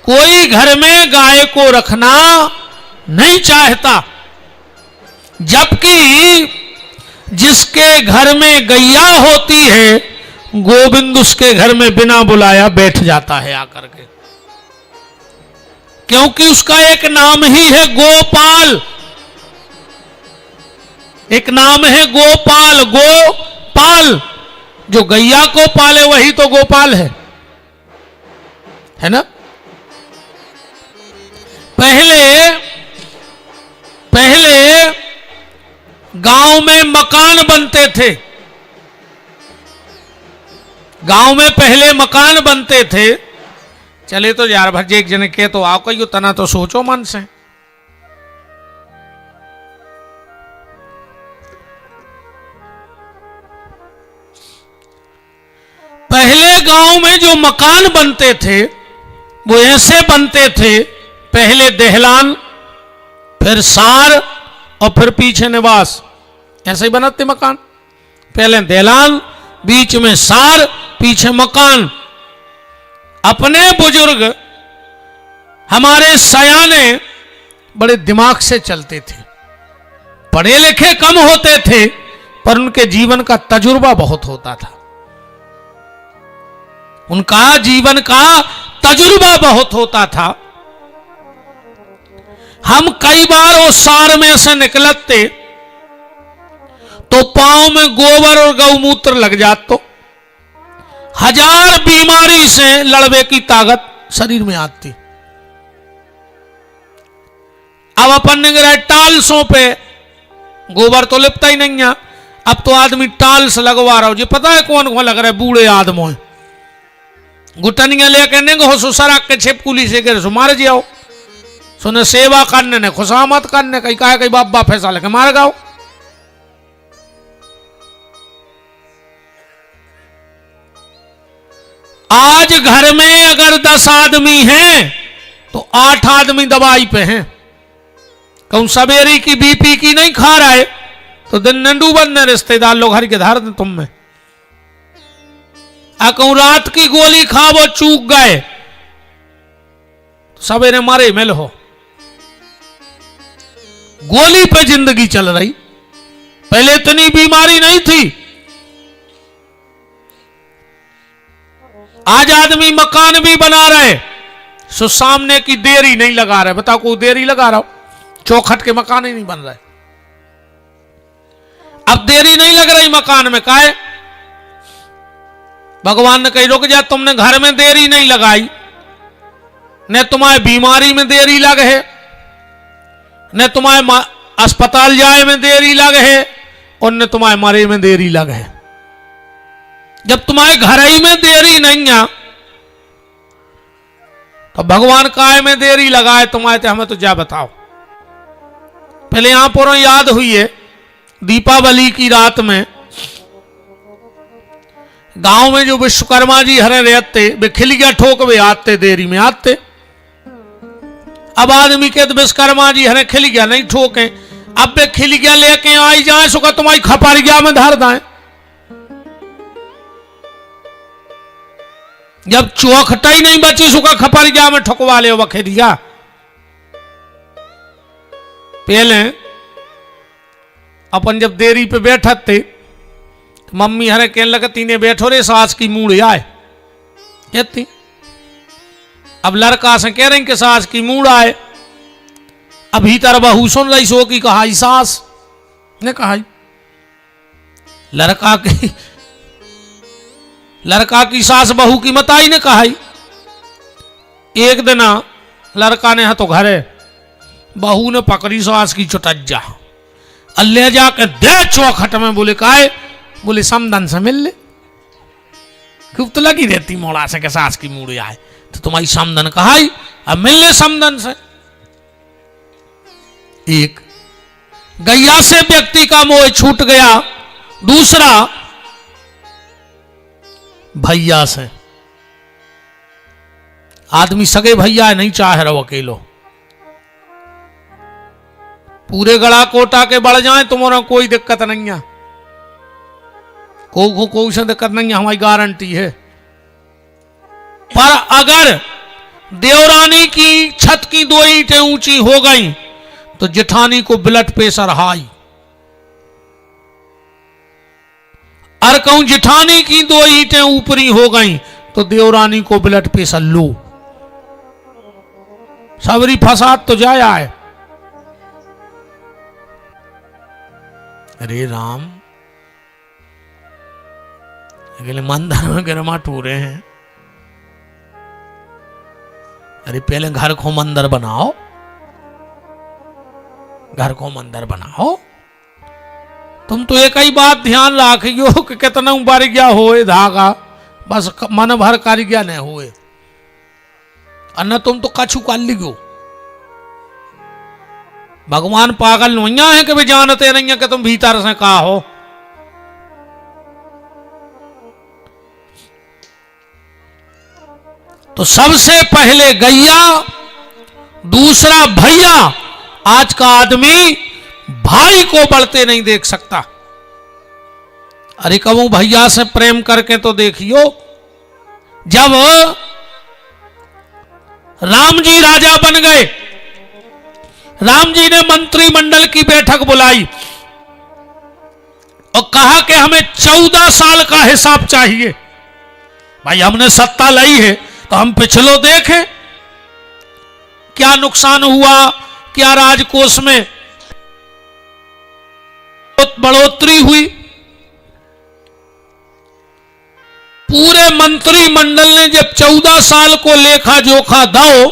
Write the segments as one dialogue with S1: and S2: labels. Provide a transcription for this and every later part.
S1: कोई घर में गाय को रखना नहीं चाहता, जबकि जिसके घर में गैया होती है गोविंद उसके घर में बिना बुलाया बैठ जाता है आकर के, क्योंकि उसका एक नाम ही है गोपाल। एक नाम है गोपाल। गोपाल जो गैया को पाले वही तो गोपाल है ना। पहले गांव में मकान बनते थे। गांव में पहले मकान बनते थे। चले तो यार भजे एक जने के तो आओ कही तना तो सोचो मन से। पहले गांव में जो मकान बनते थे वो ऐसे बनते थे, पहले दहलान, फिर सार और फिर पीछे निवास। ऐसे ही बनाते मकान, पहले दहलान, बीच में सार, पीछे मकान। अपने बुजुर्ग हमारे सयाने बड़े दिमाग से चलते थे, पढ़े लिखे कम होते थे पर उनके जीवन का तजुर्बा बहुत होता था। उनका जीवन का तजुर्बा बहुत होता था। हम कई बार वो सार में से निकलते तो पांव में गोबर और गौमूत्र लग जात तो 1000 बीमारी से लड़ने की ताकत शरीर में आती। अब अपन ने गिरा टाल्सों पे, गोबर तो लिपता ही नहीं है, अब तो आदमी टाल्स लगवा रहा हो। जी पता है कौन कौन लग रहा है? बूढ़े आदमों गुटनिया लेके नहीं हो सुसरा के छिपकुली से गिर सो मार जाओ, सुने सेवा करने ने खुशामत करने कहीं कहा कहीं बाबा फैसा लेके मार गाओ। आज घर में अगर 10 आदमी हैं तो 8 आदमी दवाई पे हैं। कहूं सवेरी की बीपी की नहीं खा रहा है तो दिन नंडू बंद रिश्तेदार लोग हर के धार तुम में। कहूं रात की गोली खा वो चूक गए तो सवेरे मारे मिल हो। गोली पे जिंदगी चल रही। पहले इतनी बीमारी नहीं थी। आज आदमी मकान भी बना रहे सो सामने की देरी नहीं लगा रहे। बताओ कोई देरी लगा रहा हो? चौखट के मकान ही नहीं बन रहे। अब देरी नहीं लग रही मकान में, काहे? भगवान ने कही रुक जा, तुमने घर में देरी नहीं लगाई, न तुम्हारे बीमारी में देरी लग है, न तुम्हारे अस्पताल जाए में देरी लग है, और न तुम्हारे मरे में देरी लग है। जब तुम्हारे घर ही में देरी नहीं है तो भगवान काय में देरी लगाए तुम्हारे? तो हमें तो जा बताओ। पहले यहां पर याद हुई है दीपावली की रात में गांव में जो विश्वकर्मा जी हरे रहते वे खिलिया ठोक वे आते, देरी में आते। अब आदमी के विश्वकर्मा जी हरे खिलिया नहीं ठोके, अब वे खिलिया लेके आई जाए सुखा तुम्हारी खपरिया में धर दाए। जब चौखटा ही नहीं बची सुखा खपरिया में ठुकवा ले वखेरिया। पहले अपन जब देरी पे बैठा थे मम्मी हरे कहने लगती ने बैठो रे सास की मूड आए कहती। अब लड़का से कह रहे कि सास की मूड आए। अब भीतर बहू सुन रही सो की कहा सास ने कहा लड़का की सास बहू की मताई ने कहा। एक दिन लड़का ने तो घरे बहू ने पकड़ी सास की चुटज्जा ले जाके दे चौखट में। बोले काहे? बोले समदन से मिल ले। खूब तो लगी रहती मोड़ा से के सास की मूड आए तो तुम्हारी समदन कहा अब मिल ले समदन से। एक गैया से व्यक्ति का मोह छूट गया, दूसरा भैया से। आदमी सगे भैया नहीं चाह रहा अकेलो। पूरे गड़ा कोटा के बढ़ जाए तुम्हारा कोई दिक्कत नहीं है, कोई से दिक्कत नहीं है, हमारी गारंटी है। पर अगर देवरानी की छत की 2 ईंटें ऊंची हो गई तो जेठानी को ब्लड प्रेशर हाई। और कहूं जेठानी की 2 ईंटें ऊपरी हो गई तो देवरानी को ब्लड प्रेशर लो। सबरी फसाद तो जाया है। अरे राम, अगले मंदिर में गिरमा टूरे हैं। अरे पहले घर को मंदिर बनाओ, घर को मंदिर बनाओ। तुम तो एक ही बात ध्यान रखियो कि कितना बढ़ गया होए धागा, बस मन भर कर गया नहीं हुए, अन्ना तुम तो कछु कर लियो। भगवान पागल नहीं है कि वे जानते नहीं है कि तुम भीतर से कहा हो। तो सबसे पहले गैया, दूसरा भैया। आज का आदमी भाई को बढ़ते नहीं देख सकता। अरे कहूं भैया से प्रेम करके तो देखियो, जब राम जी राजा बन गए, राम जी ने मंत्रिमंडल की बैठक बुलाई और कहा कि हमें 14 साल का हिसाब चाहिए। भाई हमने सत्ता लाई है तो हम पिछलो देखें क्या नुकसान हुआ, क्या राजकोष में बढ़ोतरी हुई। पूरे मंत्रिमंडल ने जब 14 साल को लेखा जोखा दो,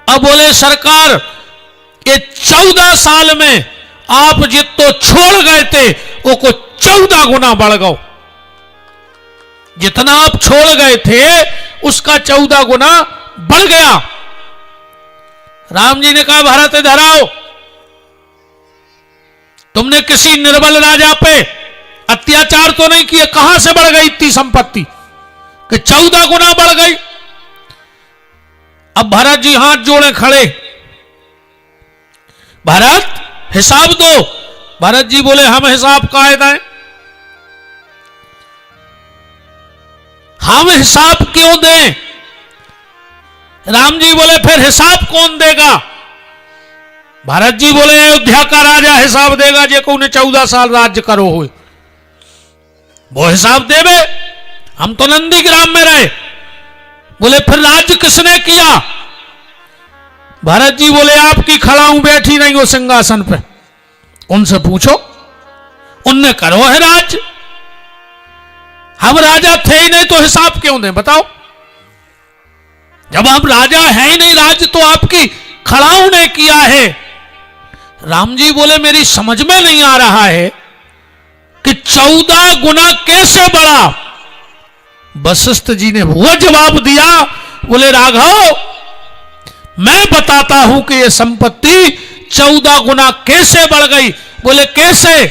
S1: अब बोले सरकार ये 14 साल में आप जितो छोड़ गए थे वो को 14 गुना बढ़ गओ। जितना आप छोड़ गए थे उसका 14 गुना बढ़ गया। राम जी ने कहा भारत इधर आओ, तुमने किसी निर्बल राजा पे अत्याचार तो नहीं किया, कहां से बढ़ गई इतनी संपत्ति कि 14 गुना बढ़ गई। अब भरत जी हाथ जोड़े खड़े, भरत हिसाब दो। भरत जी बोले हम हिसाब कायदा है, हम हिसाब क्यों दें। राम जी बोले फिर हिसाब कौन देगा। भरत जी बोले अयोध्या का राजा हिसाब देगा, जे को 14 साल राज्य करो हुए वो हिसाब देवे। हम तो नंदीग्राम में रहे। बोले फिर राज्य किसने किया। भरत जी बोले आपकी खड़ा हूं, बैठी नहीं हो सिंहासन पे, उनसे पूछो, उनने करो है राज्य। हम राजा थे ही नहीं तो हिसाब क्यों दें बताओ। जब हम राजा है ही नहीं, राज्य तो आपकी खड़ाऊ ने किया है। राम जी बोले मेरी समझ में नहीं आ रहा है कि 14 गुना कैसे बढ़ा। वशिष्ठ जी ने वो जवाब दिया, बोले राघव मैं बताता हूं कि यह संपत्ति 14 गुना कैसे बढ़ गई। बोले कैसे।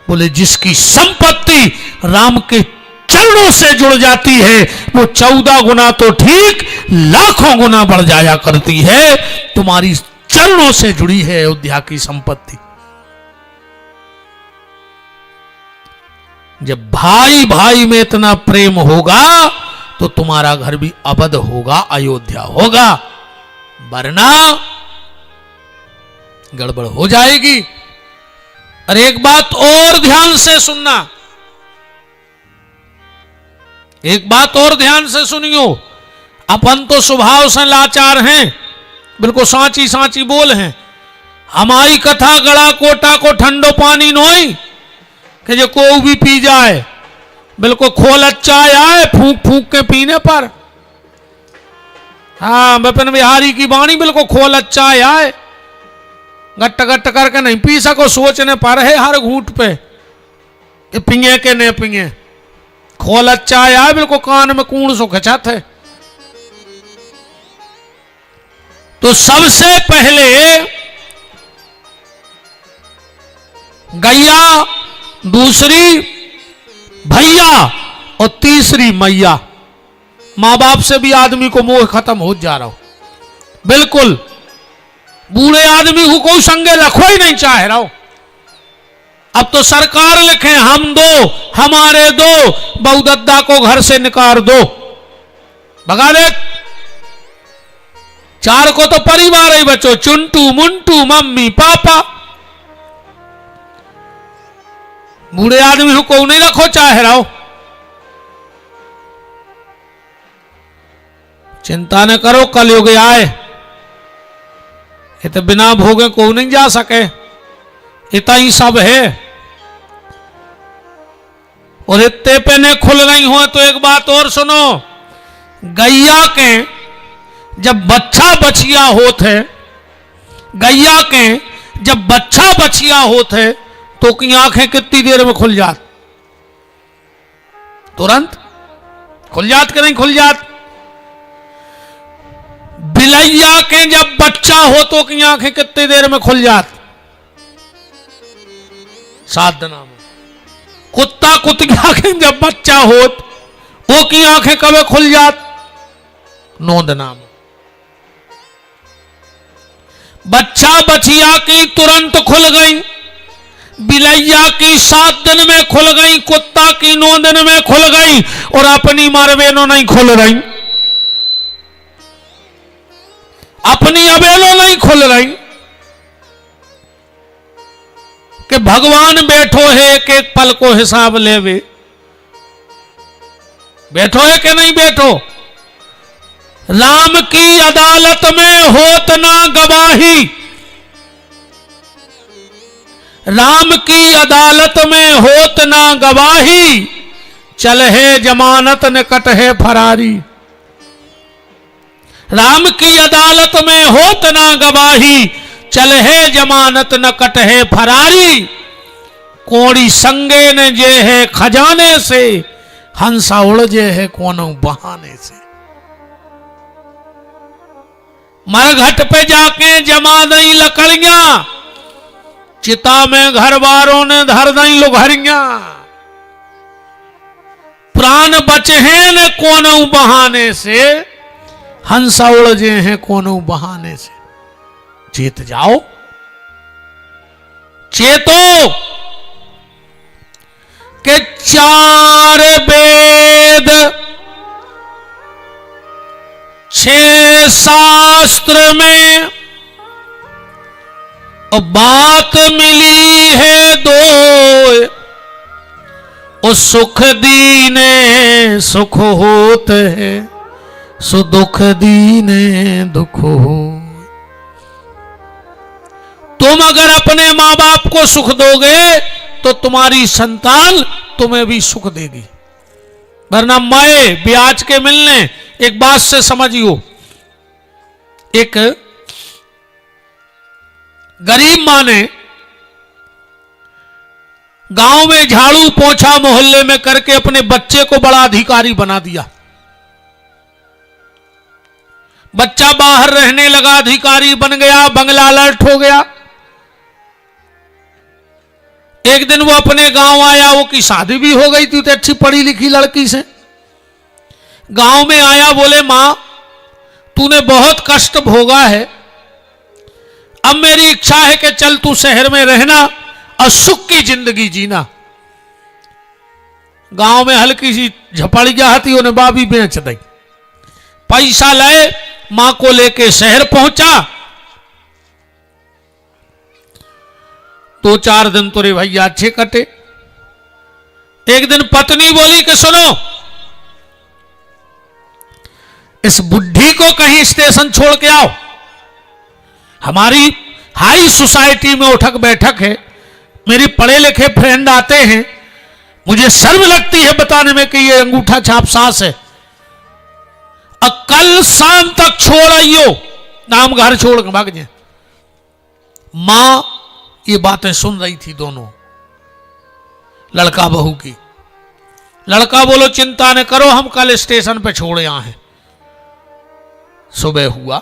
S1: बोले जिसकी संपत्ति राम के चरणों से जुड़ जाती है वो 14 गुना तो ठीक लाखों गुना बढ़ जाया करती है। तुम्हारी चरणों से जुड़ी है अयोध्या की संपत्ति। जब भाई भाई में इतना प्रेम होगा तो तुम्हारा घर भी अवध होगा, अयोध्या होगा, वरना गड़बड़ हो जाएगी। और एक बात और ध्यान से सुनना, एक बात और ध्यान से सुनियो। अपन तो स्वभाव से लाचार हैं, बिल्कुल सांची सांची बोल हैं। हमारी कथा गड़ा कोटा को ठंडो पानी नोई कि जो को भी पी जाए, बिल्कुल खोल अच्छा आए फूंक फूंक के पीने पर। हाँ विपिन बिहारी की वाणी बिल्कुल खोल अच्छा आए, गट्ट गट्ट करके नहीं पी सको, सोचने पर है हर घूंट पे कि पिए के नहीं पिए। खोल अच्छा आया बिल्कुल कान में कूण सो खचात है। तो सबसे पहले गैया, दूसरी भैया और तीसरी मैया। मां बाप से भी आदमी को मोह खत्म हो जा रहा हो। बिल्कुल बूढ़े आदमी को कोई संगे रखो ही नहीं चाह रहा हो। अब तो सरकार लिखे हम दो हमारे दो, बहुदद्दा को घर से निकाल दो, भगा दे। चार को तो परिवार ही बचो, चुंटू मुंटू मम्मी पापा। बूढ़े आदमी को नहीं रखो चाहे रहो। चिंता न करो, कलयुग आए, ये तो बिना भोगे को नहीं जा सके, इतना ही सब है। और इतने पे ने खुल गई हो तो एक बात और सुनो, गैया के जब बच्चा बछिया होते, गैया के जब बच्चा बछिया होते तो की आंखें कितनी देर में खुल जात? तुरंत खुल जात कि नहीं खुल जात? बिलैया के जब बच्चा हो तो की आंखें कितनी देर में खुल जात? 7 दिनों में। कुत्ता कुतिया के जब बच्चा होत वो की आंखें कब खुल जात? 9 दिनों में। बच्चा बछिया की तुरंत खुल गई, बिलैया की 7 दिन में खुल गई, कुत्ता की 9 दिन में खुल गई, और अपनी मरवेनो नहीं खुल रही, अपनी अबेलो नहीं खुल रही। कि भगवान बैठो है कि एक पल को हिसाब लेवे, बैठो है कि नहीं बैठो? राम की अदालत में होत ना गवाही, राम की अदालत में होत ना गवाही, चल है जमानत न कट है फरारी। राम की अदालत में होत ना गवाही, चल है जमानत न कट है फरारी। कोड़ी संगे न जे है खजाने से, हंसा उड़ जे है कोनो बहाने से। मरघट पे जाके जमा दई लकड़ियां, चिता में घर वालों ने धर दई लुघरियां। प्राण बचे हैं न कोनो बहाने से, हंसा उड़ जे हैं कोनो बहाने से। चेत जाओ, चेतो के 4 वेद 6 शास्त्र में बात मिली है 2, और सुख दीने सुख होत है, सो दुख दीने दुख हो। तुम अगर अपने मां बाप को सुख दोगे तो तुम्हारी संतान तुम्हें भी सुख देगी, वरना माए ब्याज के मिलने। एक बात से समझियो, एक गरीब मां ने गांव में झाड़ू पोछा मोहल्ले में करके अपने बच्चे को बड़ा अधिकारी बना दिया। बच्चा बाहर रहने लगा, अधिकारी बन गया, बंगला अलर्ट हो गया। एक दिन वो अपने गांव आया, वो की शादी भी हो गई थी तो अच्छी पढ़ी लिखी लड़की से। गांव में आया, बोले मां तूने बहुत कष्ट भोगा है, अब मेरी इच्छा है कि चल तू शहर में रहना और सुख की जिंदगी जीना। गांव में हल्की सी झपड़िया थी, उन्हें बाबी बेच दी। पैसा लाए, मां को लेके शहर पहुंचा। 2-4 दिन तो रे भैया अच्छे कटे। एक दिन पत्नी बोली कि सुनो, इस बुढ़ी को कहीं स्टेशन छोड़ के आओ, हमारी हाई सोसाइटी में उठक बैठक है, मेरी पढ़े लिखे फ्रेंड आते हैं, मुझे शर्म लगती है बताने में कि ये अंगूठा छाप सास है। अब कल शाम तक छोड़ आइयो, नाम घर छोड़ के भाग जाए। मां ये बातें सुन रही थी दोनों, लड़का बहू की। लड़का बोलो चिंता न करो, हम कल स्टेशन पे छोड़ आए हैं। सुबह हुआ,